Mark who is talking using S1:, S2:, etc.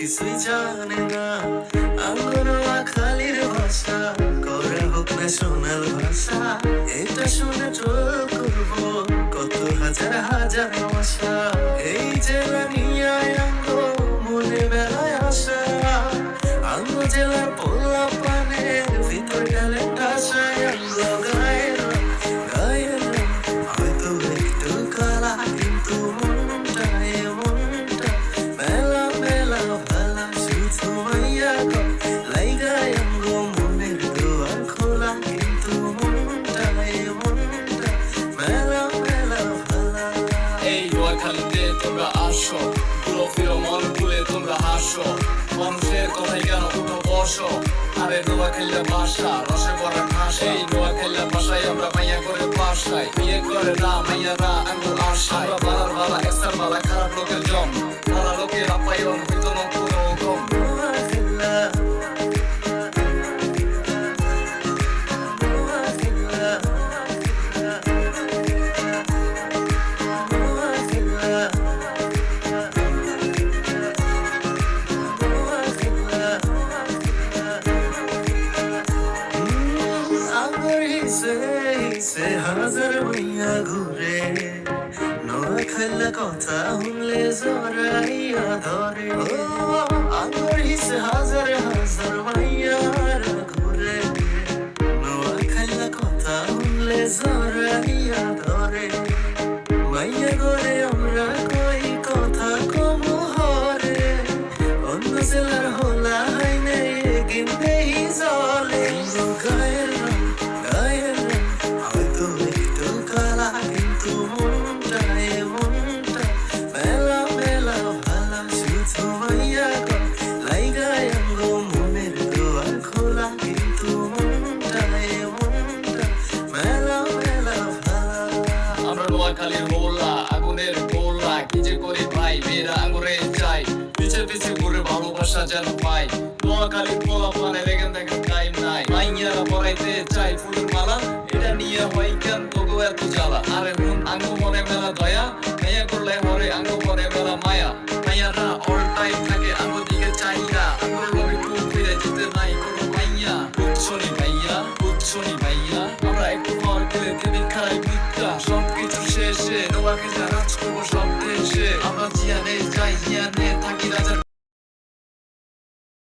S1: কিছুই জানে না। আঙ্গনওয়া খালির ভাষা করা হোক না সোনার ভাষা, এটা শুনে ট্রোল করবো কত হাজার হাজার ভাষা। এই জেলা নিয়ে আঙ্গ মনে বেলায় আসা, আঙ্গ জেলার পোলা পানের ভিতর ট্যালেন্ট আসায় আঙ্গ গায়ের গায়ের হয়তো একটু কালা, কিন্তু মনটা এমনটা মেলা মেলা ভালা। শুধু মাইয়া গো লাইগায় আঙ্গ মনের দুয়ার খোলা, কিন্তু মনটা এমনটা মেলা মেলা ভালা।
S2: এই নোয়াখালীতে তোমরা আসো, ঘুরো ফিরো মন খুলে তোমরা হাসো, মানুষের কথাই কেন উঠো বসো। আরে নোয়াখালীর ভাষা রসে ভরা ভাষা, এই নোয়াখালীর ভাষায় আমরা মাইয়া করে বাসায়, বিয়ে করে না মাইয়ারা আঙ্গুল আশায়। আমরা বালার বালা এক্সার বালা খারাপ লোকের জম, ভালো লোকের আপ্যায়ন হইতো না কোনো গম।
S1: সে হাজার মাইয়া ঘুরে, নোয়াখালীর কথা শুনলে জড়াইয়া ধরে। ও আঙ্গুর হিসে হাজার হাজার মাইয়ারা ঘুরে, নোয়াখালীর কথা শুনলে জড়াইয়া ধরে। মাইয়া ঘরে আমরা কই কথা কম হরে, অন্য জেলার হোলা হাইনে গিন্দেই জলে। গায়ের গায়ের হয়তো একটু কালা, কিন্তু মনটা এমনটা মেলা মেলা ভালা। শুধু মাইয়া গো লাইগায় আঙ্গ মনের দুয়ার খোলা, কিন্তু মনটা এমনটা মেলা মেলা ভালা।
S2: আমরা নোয়াখালীর মোল্লা আগুনের গোল্লা, কি যে করি ভাই মেয়েরা আঙুরে চাই, পিছে পিছে ঘুরে ভালোবাসা যেন পাই। নোয়াখালীর পোলা পানে রেগে দেখেন টাইম নাই, মাইয়ারা পরাইতে চাই ফুলের মালা, এটা নিয়ে হয় কেন তোগো এত জ্বালা। আরে হুন আঙ্গু মনে মেলা দয়া, মাইয়া করলে হরে আঙ্গু পরে মেলা মায়া। মাইয়ারা অল টাইম থাকে আঙ্গু দিকে চাইরা, আঙ্গুর লবি টুক ফিরে যেতে নাই কোনো মাইয়া। বুঝছনি ভাইয়া বুঝছনি ভাইয়া, আমরা একটু পর গেলে দেবী খারাই ভিক্ষা। সবকিছু শেষে নোয়াখালী রাজ করবো সব দেশে, আমরা জিয়ানে যাই জিয়ানে থাকি রাজার